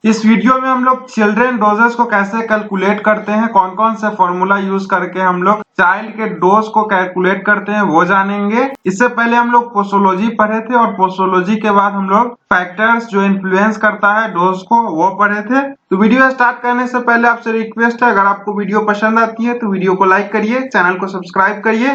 इस वीडियो में हम लोग चिल्ड्रन डोजेस को कैसे कैलकुलेट करते हैं, कौन कौन से फॉर्मूला यूज करके हम लोग चाइल्ड के डोज को कैलकुलेट करते हैं वो जानेंगे। इससे पहले हम लोग पोसोलॉजी पढ़े थे और पोसोलॉजी के बाद हम लोग फैक्टर्स जो इन्फ्लुएंस करता है डोज को वो पढ़े थे। तो वीडियो स्टार्ट करने से पहले आपसे रिक्वेस्ट है, अगर आपको वीडियो पसंद आती है तो वीडियो को लाइक करिए, चैनल को सब्सक्राइब करिए।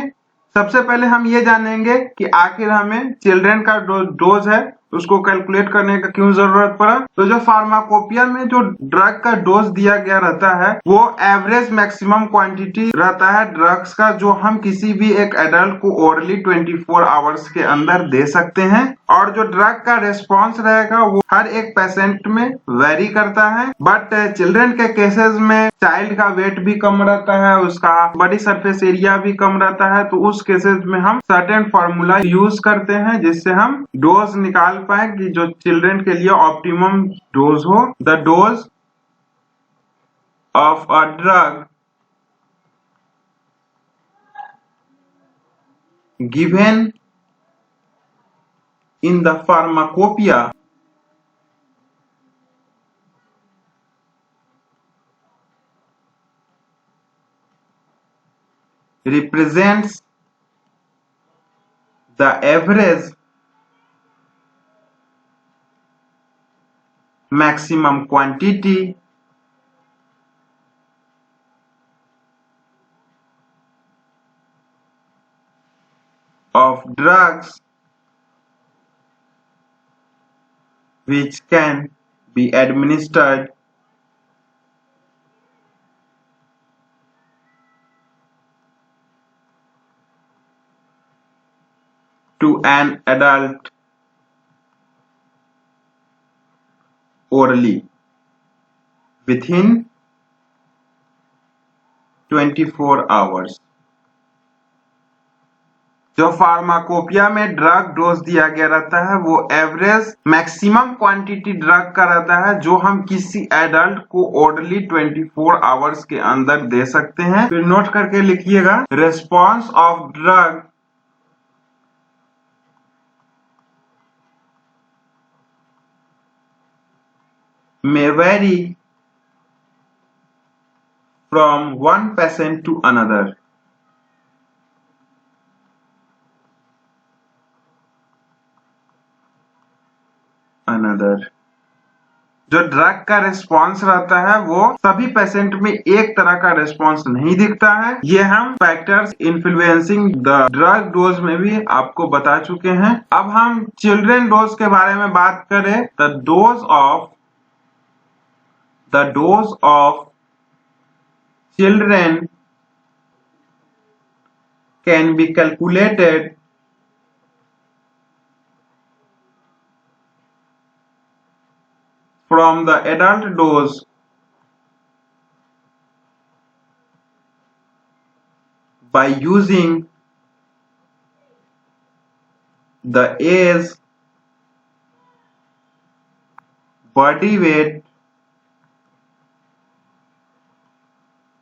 सबसे पहले हम ये जानेंगे कि आखिर हमें चिल्ड्रन का डोज है उसको कैलकुलेट करने का क्यों जरूरत पड़ा। तो जो फार्माकोपिया में जो ड्रग का डोज दिया गया रहता है वो एवरेज मैक्सिमम क्वांटिटी रहता है ड्रग्स का, जो हम किसी भी एक एडल्ट को ओरली 24 आवर्स के अंदर दे सकते हैं। और जो ड्रग का रिस्पॉन्स रहेगा वो हर एक पेशेंट में वेरी करता है। बट चिल्ड्रन के केसेस में चाइल्ड का वेट भी कम रहता है, उसका बॉडी सरफेस एरिया भी कम रहता है, तो उस केसेस में हम सर्टेन फार्मूला यूज करते हैं जिससे हम डोज निकाल पाए कि जो चिल्ड्रन के लिए ऑप्टिमम डोज हो। The dose of a drug given in the pharmacopoeia represents the average maximum quantity of drugs which can be administered to an adult orally within 24 hours। जो फार्माकोपिया में drug dose दिया गया रहता है वो average maximum quantity drug का रहता है जो हम किसी एडल्ट को ओरली 24 आवर्स के अंदर दे सकते हैं। फिर नोट करके लिखिएगा, response of drug may vary from one patient to another। जो ड्रग का रिस्पॉन्स रहता है वो सभी पेशेंट में एक तरह का रिस्पॉन्स नहीं दिखता है। ये हम factors influencing the drug dose में भी आपको बता चुके हैं। अब हम चिल्ड्रन डोज के बारे में बात करें। The dose of children can be calculated from the adult dose by using the age, body weight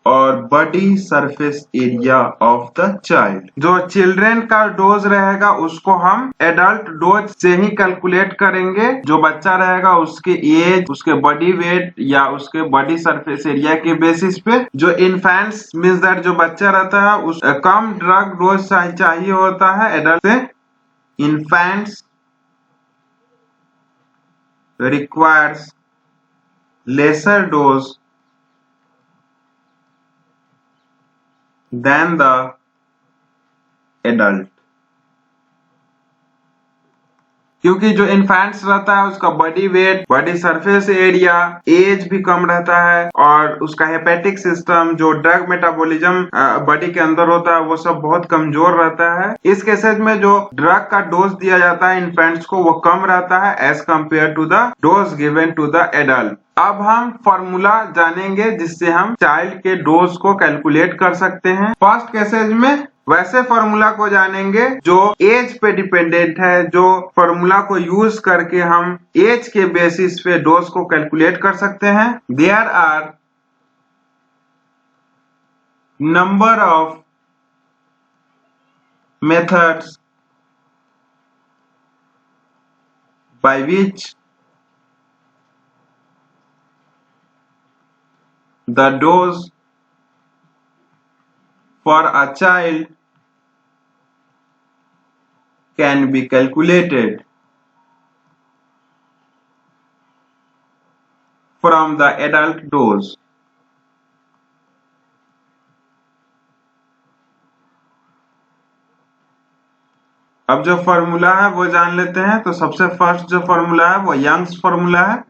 और body surface area of the child. जो चिल्ड्रन का डोज रहेगा उसको हम एडल्ट डोज से ही कैलकुलेट करेंगे। जो बच्चा रहेगा उसके एज, उसके बॉडी वेट या उसके बॉडी सरफेस एरिया के बेसिस पे। जो इन्फेंट्स मीन्स दैट जो बच्चा रहता है उस कम ड्रग डोज चाहिए होता है एडल्ट से। Infants requires lesser dose than the adult, क्योंकि जो इन्फेंट्स रहता है उसका body weight, body surface area, age भी कम रहता है और उसका हेपेटिक सिस्टम, जो ड्रग मेटाबॉलिज्म बॉडी के अंदर होता है वो सब बहुत कमजोर रहता है। इस केसेस में जो ड्रग का डोज दिया जाता है इन्फेंट्स को वो कम रहता है as compare to the dose given to the adult. अब हम फॉर्मूला जानेंगे जिससे हम चाइल्ड के डोज को कैलकुलेट कर सकते हैं। फर्स्ट केसेज में वैसे फॉर्मूला को जानेंगे जो एज पे डिपेंडेंट है, जो फॉर्मूला को यूज करके हम एज के बेसिस पे डोज को कैलकुलेट कर सकते हैं। There are number of methods by which The dose for a child can be calculated from the adult dose. अब जो फॉर्मूला है वो जान लेते हैं। तो सबसे फर्स्ट जो फॉर्मूला है वो यंग्स फॉर्मूला है।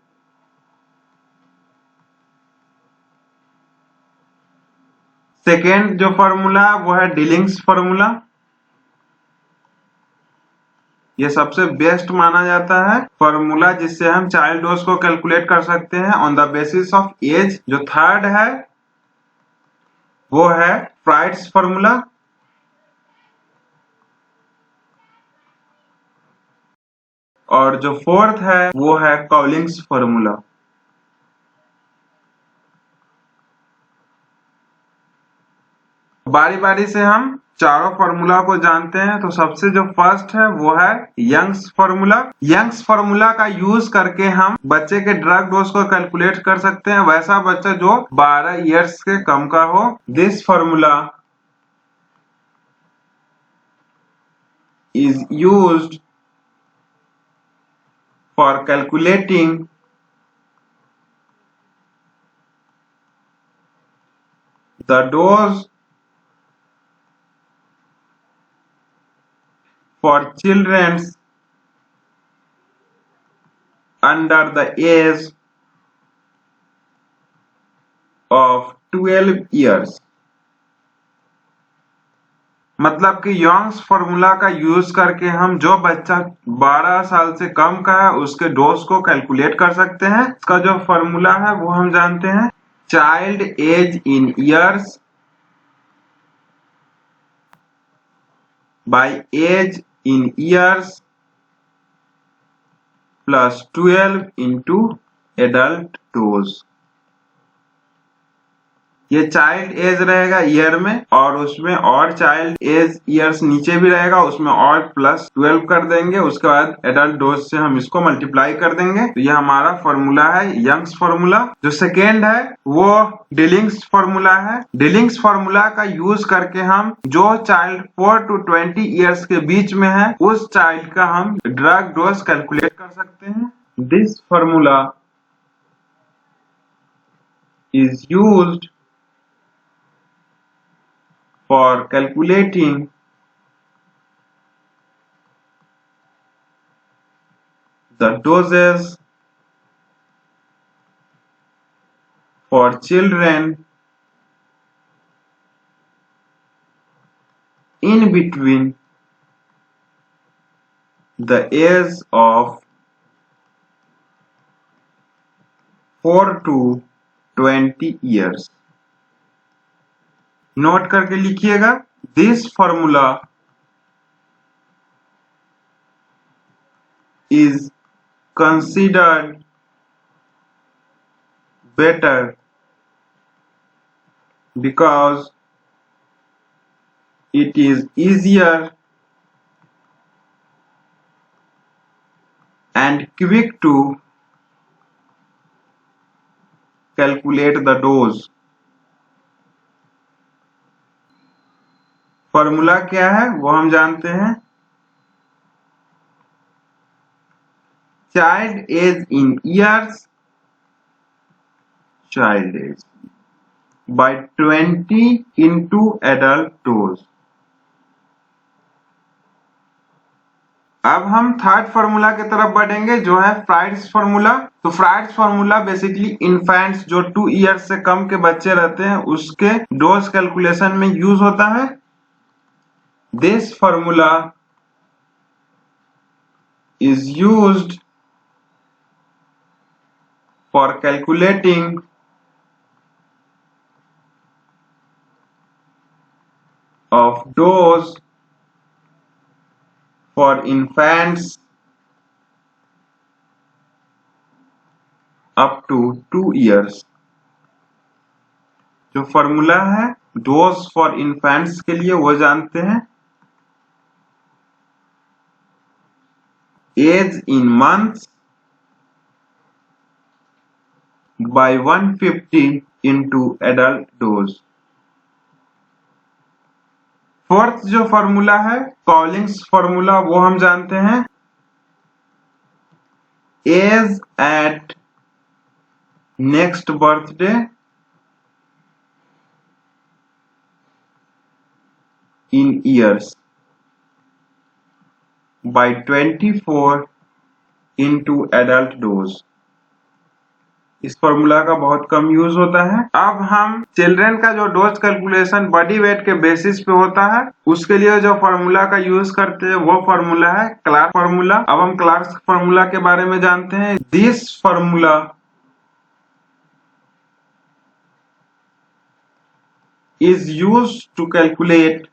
सेकेंड जो फॉर्मूला है वो है डिलिंग्स फॉर्मूला। ये सबसे बेस्ट माना जाता है फॉर्मूला जिससे हम चाइल्ड डोज को कैलकुलेट कर सकते हैं on the basis of age. जो थर्ड है वो है फ्राइड्स फॉर्मूला। और जो फोर्थ है वो है कॉलिंग्स फॉर्मूला। बारी बारी से हम चारों फॉर्मूला को जानते हैं। तो सबसे जो फर्स्ट है वो है यंग्स फॉर्मूला। यंग्स फॉर्मूला का यूज करके हम बच्चे के ड्रग डोज को कैलकुलेट कर सकते हैं, वैसा बच्चा जो 12 इयर्स के कम का हो। This formula is used for calculating the dose for children under the age of 12 years। मतलब कि यंग्स फॉर्मूला का यूज करके हम जो बच्चा 12 साल से कम का है उसके डोज को कैलकुलेट कर सकते हैं। इसका जो फॉर्मूला है वो हम जानते हैं, child age in years by age in years plus 12 into adult dose. ये चाइल्ड एज रहेगा ईयर में और उसमें और चाइल्ड एज ईयर्स नीचे भी रहेगा, उसमें और प्लस 12 कर देंगे। उसके बाद एडल्ट डोज से हम इसको मल्टीप्लाई कर देंगे। तो ये हमारा फॉर्मूला है यंग्स फॉर्मूला। जो सेकेंड है वो डिलिंग्स फॉर्मूला है। डिलिंग्स फॉर्मूला का यूज करके हम जो चाइल्ड 4 to 20 ईयर्स के बीच में है उस चाइल्ड का हम ड्रग डोज कैलकुलेट कर सकते हैं। This formula is used for calculating the doses for children in between the age of 4 to 20 years। Note करके लिखिएगा, this formula is considered better because it is easier and quick to calculate the dose। Formula क्या है वो हम जानते हैं, child age in years, child age by 20 into adult dose. अब हम थर्ड फॉर्मूला की तरफ बढ़ेंगे जो है फ्राइड्स फॉर्मूला। तो फ्राइड्स फॉर्मूला बेसिकली इन्फेंट्स जो 2 इयर्स से कम के बच्चे रहते हैं उसके डोज कैलकुलेशन में यूज होता है। This formula is used for calculating of dose for infants up to 2 years। जो फॉर्मूला है डोज फॉर इन्फेंट्स के लिए वो जानते हैं, age in months by 150 into adult dose। Fourth जो फॉर्मूला है कॉलिंग्स फॉर्मूला, वो हम जानते हैं age at next birthday in years by 24 into adult dose। इस फॉर्मूला का बहुत कम यूज होता है। अब हम चिल्ड्रन का जो डोज कैलकुलेशन बॉडी वेट के बेसिस पे होता है, उसके लिए जो फॉर्मूला का यूज करते हैं वो फॉर्मूला है क्लार्क फॉर्मूला। अब हम क्लार्क फॉर्मूला के बारे में जानते हैं। This formula is used to calculate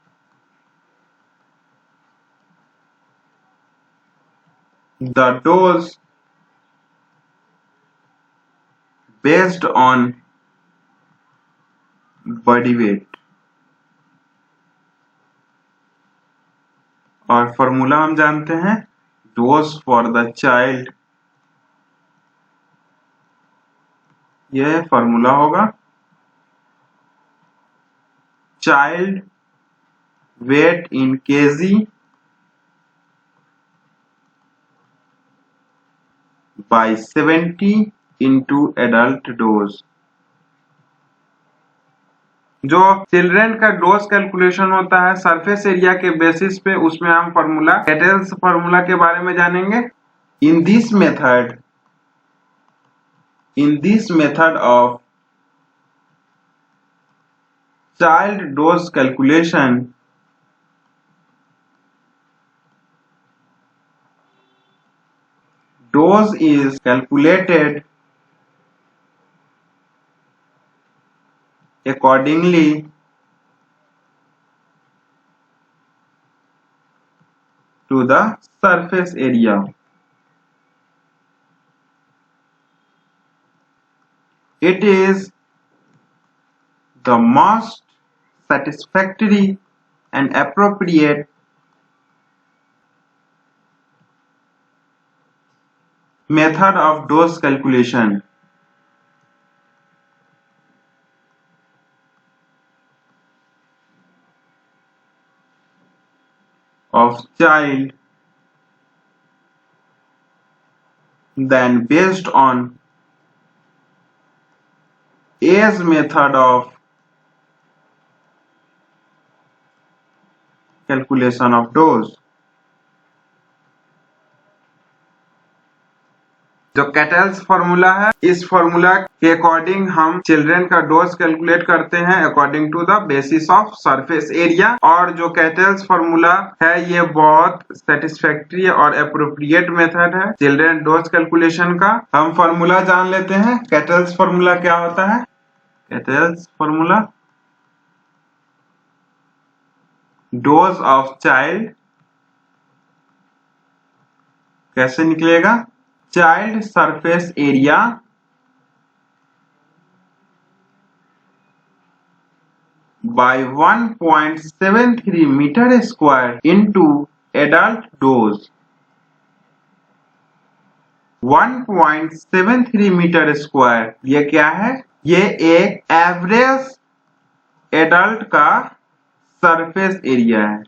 the dose based on body weight। और फॉर्मूला हम जानते हैं डोज फॉर द चाइल्ड, यह फॉर्मूला होगा child weight in kg by 70 into adult dose। जो चिल्ड्रन का डोज कैलकुलेशन होता है सरफेस एरिया के बेसिस पे, उसमें हम फॉर्मूला कैटल्स फॉर्मूला के बारे में जानेंगे। In this method of child dose calculation, dose is calculated accordingly to the surface area। It is the most satisfactory and appropriate method of dose calculation of child than based on age method of calculation of dose। जो Catzel's formula है, इस formula के according हम children का dose calculate करते हैं according to the basis of surface area. और जो कैटल्स फॉर्मूला है ये बहुत सेटिस्फैक्ट्री और अप्रोप्रिएट मेथड है चिल्ड्रन डोज कैलकुलेशन का। हम फॉर्मूला जान लेते हैं। कैटल्स फॉर्मूला क्या होता है? Catzel's formula dose of child कैसे निकलेगा? Child surface area by 1.73 metre square into adult dose। 1.73 metre square ये क्या है? ये एक एवरेज एडल्ट का सरफेस एरिया है।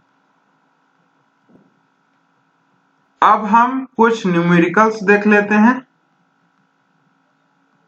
अब हम कुछ न्यूमेरिकल्स देख लेते हैं।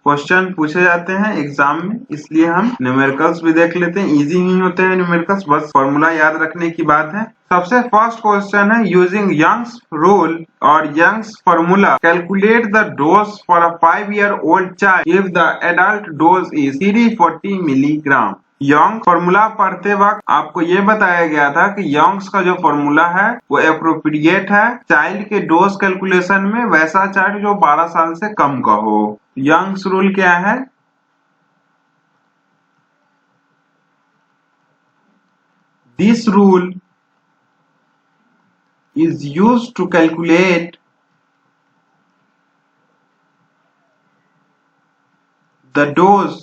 क्वेश्चन पूछे जाते हैं एग्जाम में, इसलिए हम न्यूमेरिकल्स भी देख लेते हैं। इजी नहीं होते हैं न्यूमेरिकल्स, बस फॉर्मूला याद रखने की बात है। सबसे फर्स्ट क्वेश्चन है यूजिंग यंग्स रूल और Young's formula calculate the dose for a 5-year-old child if the adult dose is 340 milligram. Young formula पढ़ते वक्त आपको ये बताया गया था कि यंग्स का जो फॉर्मूला है वो एप्रोप्रिएट है चाइल्ड के डोज कैलकुलेशन में, वैसा चाइल्ड जो 12 साल से कम का हो। यंग्स रूल क्या है? This rule is used to calculate the dose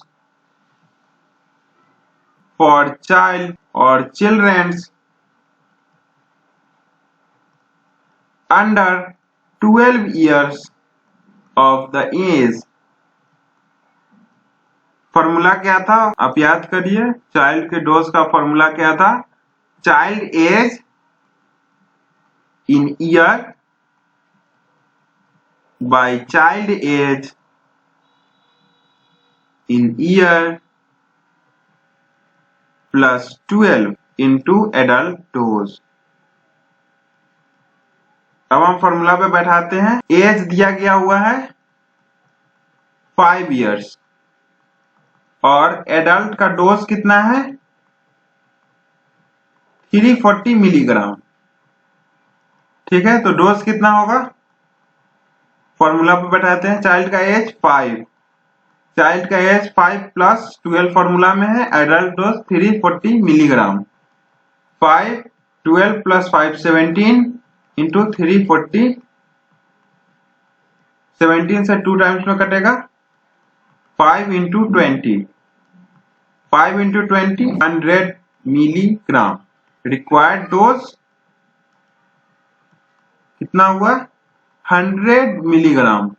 for child or children's under 12 years of the age formula क्या था आप याद करिए, चाइल्ड के डोज का फॉर्मूला क्या था, child age in year by child age in year plus 12 into adult dose. अब हम फॉर्मूला पे बैठाते हैं, एज दिया गया हुआ है 5 इयर्स और एडल्ट का डोज कितना है 340 मिलीग्राम। ठीक है, तो डोज कितना होगा, फॉर्मूला पे बैठाते हैं, चाइल्ड का एज 5, चाइल्ड का एज 5 प्लस 12 फॉर्मूला में है, adult dose 340 milligram. 5 12 plus 5 17 into 340, 17 से 2 टाइम्स में कटेगा, 5 into 20, 5 into 20 100 milligram. Required dose कितना हुआ 100 मिलीग्राम।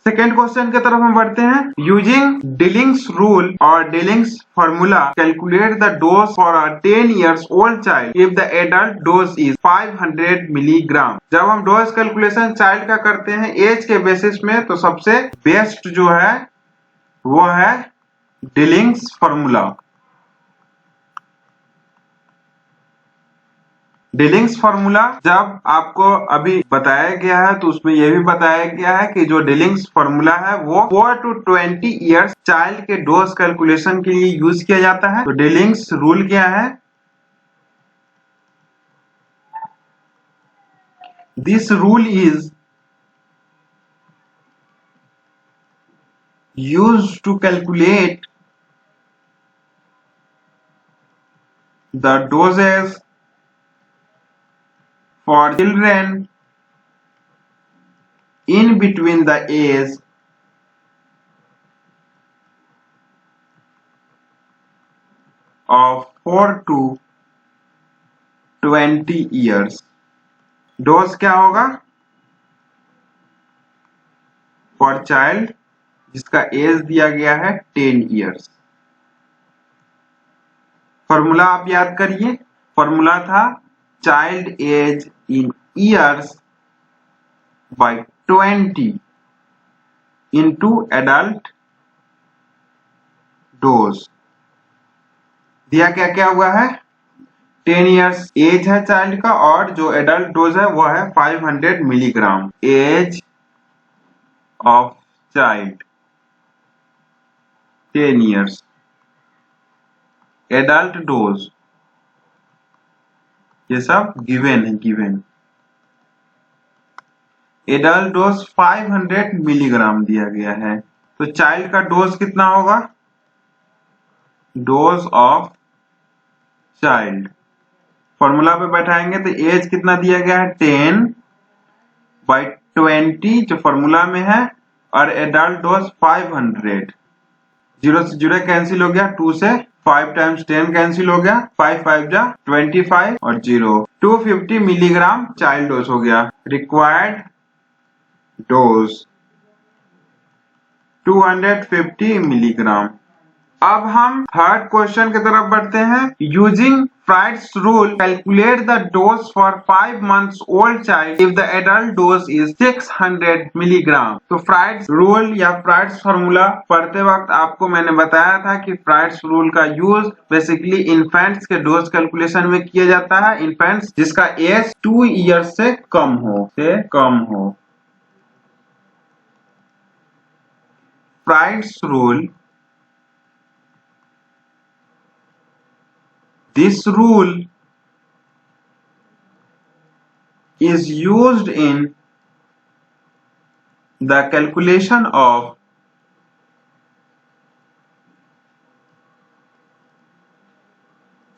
सेकेंड क्वेश्चन की तरफ हम बढ़ते हैं, यूजिंग डिलिंग्स रूल और Dilling's formula calculate the dose for a 10 years old child if the adult dose is 500 milligram. जब हम डोज कैलकुलेशन चाइल्ड का करते हैं एज के बेसिस में, तो सबसे बेस्ट जो है वो है डिलिंग्स फॉर्मूला। डिलिंग्स फॉर्मूला जब आपको अभी बताया गया है तो उसमें यह भी बताया गया है कि जो डिलिंग्स फॉर्मूला है वो 4 to 20 इयर्स चाइल्ड के डोज कैलकुलेशन के लिए यूज किया जाता है। तो डिलिंग्स रूल क्या है, this rule is used to calculate the doses for children in between the age of 4 to 20 years। Dose क्या होगा फॉर चाइल्ड जिसका एज दिया गया है 10 इयर्स। फॉर्मूला आप याद करिए, फॉर्मूला था child age in years by 20 into adult dose. दिया क्या क्या हुआ है 10 इयर्स एज है चाइल्ड का और जो एडल्ट डोज है वो है 500 milligram. Age of child 10 years, adult dose ये सब गिवन है, गिवन। एडल्ट डोज 500 मिलीग्राम दिया गया है, तो चाइल्ड का डोज कितना होगा, डोज ऑफ चाइल्ड फॉर्मूला पे बैठाएंगे तो एज कितना दिया गया है 10 बाई 20 जो फॉर्मूला में है और एडल्ट डोज 500। 0 से 0 कैंसिल हो गया, 2 से 5 टाइम्स 10 कैंसिल हो गया, 5 5 जा 25 और 0 250 मिलीग्राम चाइल्ड डोज हो गया। Required dose 250 milligram. अब हम थर्ड क्वेश्चन की तरफ बढ़ते हैं, using Fried's rule calculate the dose for 5 months old child if the adult dose is 600 milligram. तो फ्राइड्स रूल या फ्राइड्स फॉर्मूला पढ़ते वक्त आपको मैंने बताया था कि फ्राइड्स रूल का यूज बेसिकली इन्फेंट्स के डोज कैलकुलेशन में किया जाता है, इन्फेंट्स जिसका एज 2 इयर्स से कम हो। Freud's rule, this rule is used in the calculation of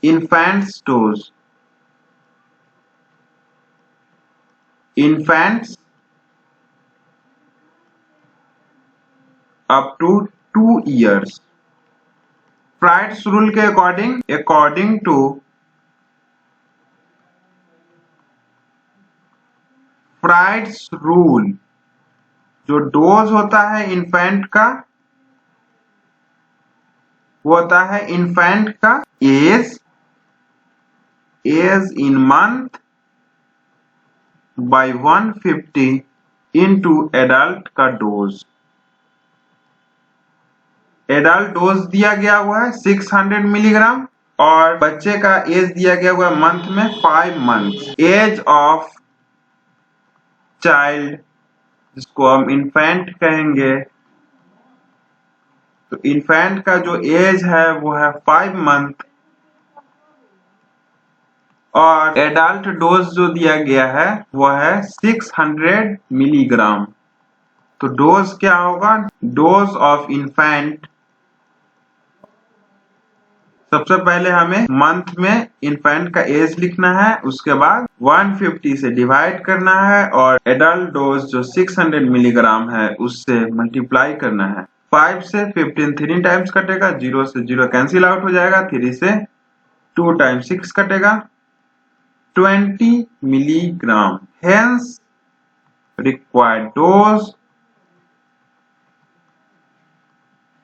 infants dose, infants up to 2 years। Fried's rule के अकॉर्डिंग टू फ्राइड्स रूल जो डोज होता है इन्फेंट का वो होता है इन्फेंट का age in month by 150 into adult का डोज। एडल्ट डोज दिया गया हुआ है 600 मिलीग्राम और बच्चे का एज दिया गया हुआ है मंथ में 5 मंथ। एज ऑफ चाइल्ड जिसको हम इन्फेंट कहेंगे, तो इन्फेंट का जो एज है वो है 5 मंथ और एडल्ट डोज जो दिया गया है वो है 600 मिलीग्राम। तो डोज क्या होगा? डोज ऑफ इन्फेंट, सबसे पहले हमें मंथ में इन्फेंट का एज लिखना है, उसके बाद 150 से डिवाइड करना है और एडल्ट डोज जो 600 मिलीग्राम है उससे मल्टीप्लाई करना है। 5 से 15 3 टाइम्स कटेगा, 0 से 0 कैंसिल आउट हो जाएगा, 3 से 2 टाइम्स 6 कटेगा, 20 milligram. Hence required dose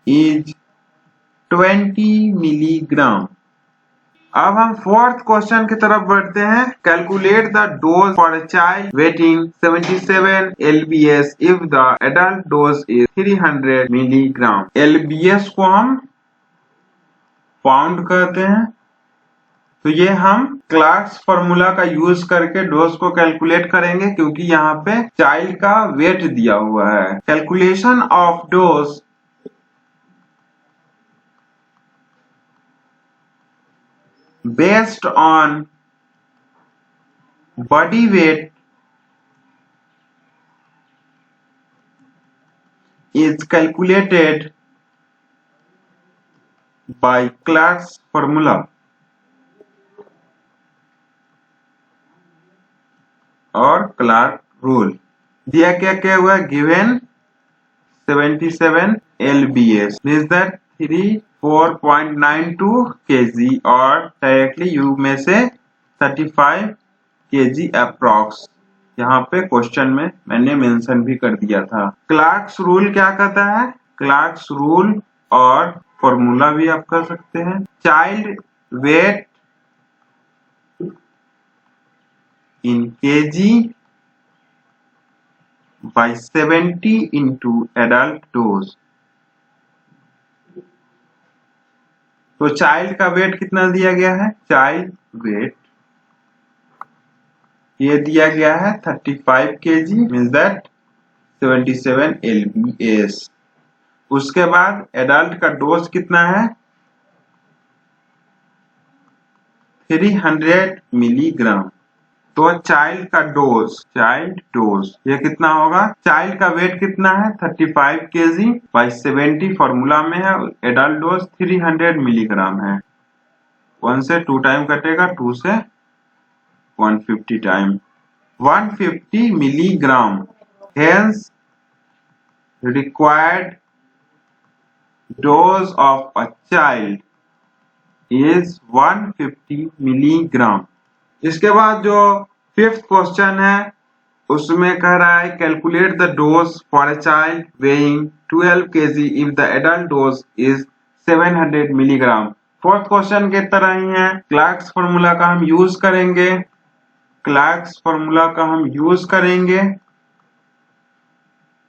is 20 milligram. अब हम फोर्थ क्वेश्चन की तरफ बढ़ते हैं। Calculate the dose for a child waiting 77 LBS if the adult dose is 300 milligram. LBS को हम पाउंड कहते हैं। तो ये हम क्लार्क्स फॉर्मूला का यूज करके डोज को कैलकुलेट करेंगे क्योंकि यहाँ पे चाइल्ड का वेट दिया हुआ है। Calculation of dose based on body weight is calculated by Clark's formula और क्लार्क रूल। दिया क्या हुआ है? Given 77 LBS means that 34.92 kg और डायरेक्टली यू में से 35 kg अप्रॉक्स। यहाँ पे क्वेश्चन में मैंने मेंशन भी कर दिया था। क्लार्क्स रूल क्या कहता है? क्लार्क्स रूल और फॉर्मूला भी आप कर सकते हैं। Child weight in kg by 70 into adult dose. तो चाइल्ड का वेट कितना दिया गया है? चाइल्ड वेट ये दिया गया है 35 kg मीन्स दैट 77 LBS। उसके बाद एडल्ट का डोज कितना है? 300 मिलीग्राम। तो चाइल्ड का डोज ये कितना होगा? चाइल्ड का वेट कितना है? 35 kg बाय 70 फॉर्मूला में है। एडल्ट डोज 300 मिलीग्राम है। 1 से 2 टाइम कटेगा, 2 से 150 time 150 milligram. Hence required dose of a child is 150 milligram. इसके बाद जो फिफ्थ क्वेश्चन है उसमें कह रहा है calculate the dose for a child weighing 12 kg if the adult dose is 700 milligram. Fourth question के तरह ही है। क्लार्क्स फॉर्मूला का हम यूज करेंगे।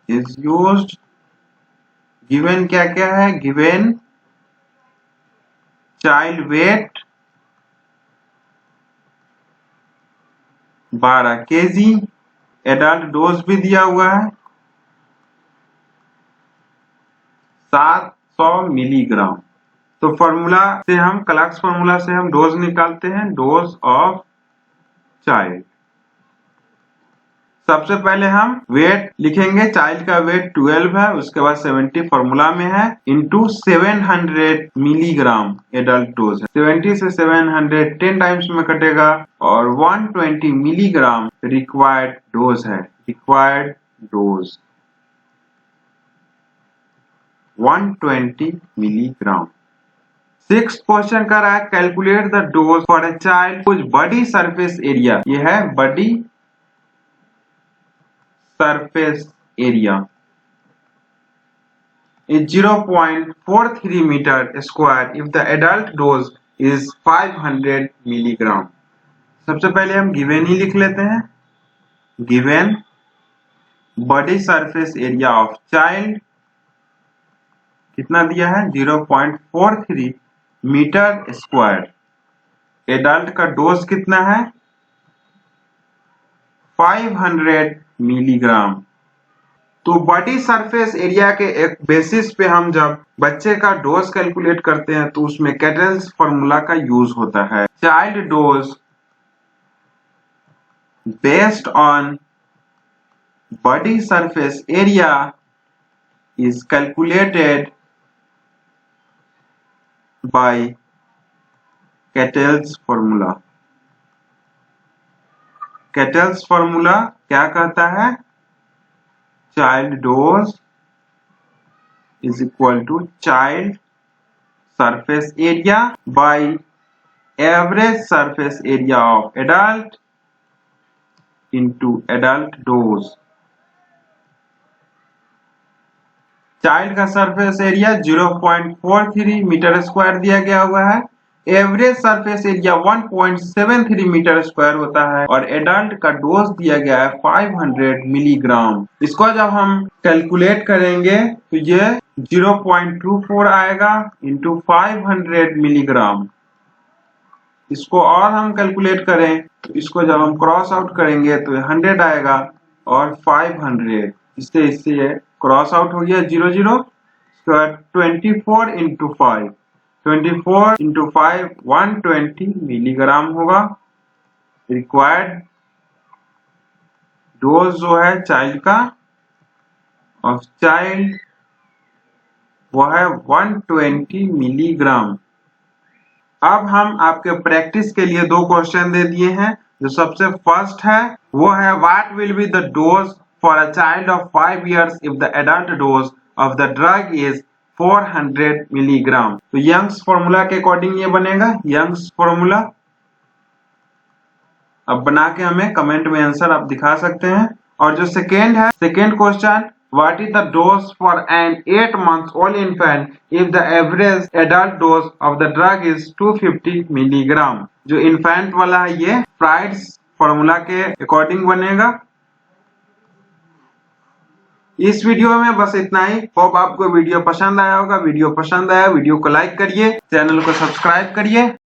Is used. गिवन क्या है? Given child weight 12 kg, adult dose भी दिया हुआ है 700 मिलीग्राम। तो फॉर्मूला से हम क्लार्क्स फॉर्मूला से हम डोज निकालते हैं। डोज ऑफ चाइल्ड, सबसे पहले हम वेट लिखेंगे। चाइल्ड का वेट 12 है, उसके बाद 70 फॉर्मूला में है इंटू 700 मिलीग्राम एडल्ट डोज है। 70 से 700 10 टाइम्स में कटेगा और 120 मिलीग्राम रिक्वायर्ड डोज है। Required dose 120 milligram. Six question कर रहा है calculate the dose for a child कुछ बॉडी सरफेस एरिया। ये है body surface area is 0.43 meter square if the adult dose is 500 milligram. सबसे पहले हम गिवन ही लिख लेते हैं. Given body surface area of child कितना दिया है 0.43 मीटर स्क्वायर. एडल्ट का डोज कितना है 500 मिलीग्राम. तो बॉडी सरफेस एरिया के एक बेसिस पे हम जब बच्चे का डोज कैलकुलेट करते हैं तो उसमें कैटल्स फॉर्मूला का यूज होता है. Child dose based on body surface area is calculated by Cattell's formula. Cattell's formula क्या कहता है child dose is equal to child surface area by average surface area of adult into adult dose. Child का surface area 0.43 metre square दिया गया हुआ है. Average surface area 1.73 metre square होता है और एडल्ट का डोज दिया गया है 500 मिलीग्राम. इसको जब हम कैलकुलेट करेंगे तो ये 0.24 आएगा इंटू 500 मिलीग्राम. इसको और हम कैलकुलेट करें तो इसको जब हम क्रॉस आउट करेंगे तो 100 आएगा और 500 इससे ये क्रॉस आउट हो गया 0 24 इंटू 5 24 इंटू 5 120 मिलीग्राम होगा. रिक्वायर्ड डोज जो है चाइल्ड का ऑफ चाइल्ड वो है 120 मिलीग्राम. अब हम आपके प्रैक्टिस के लिए 2 क्वेश्चन दे दिए हैं. जो सबसे फर्स्ट है वो है what will be the dose for a child of 5 years if the adult dose of the drug is 400 milligram. तो यंग्स फॉर्मूला के अकॉर्डिंग ये बनेगा यंग्स फॉर्मूला. अब बना के हमें कमेंट में आंसर आप दिखा सकते हैं. और जो सेकेंड है second question what is the dose for an 8 months old infant if the average adult dose of the drug is 250 milligram. जो इन्फेंट वाला है ये फ्राइड्स फॉर्मूला के अकॉर्डिंग बनेगा. इस वीडियो में बस इतना ही. होप आपको वीडियो पसंद आया होगा. वीडियो पसंद आया वीडियो को लाइक करिए, चैनल को सब्सक्राइब करिए.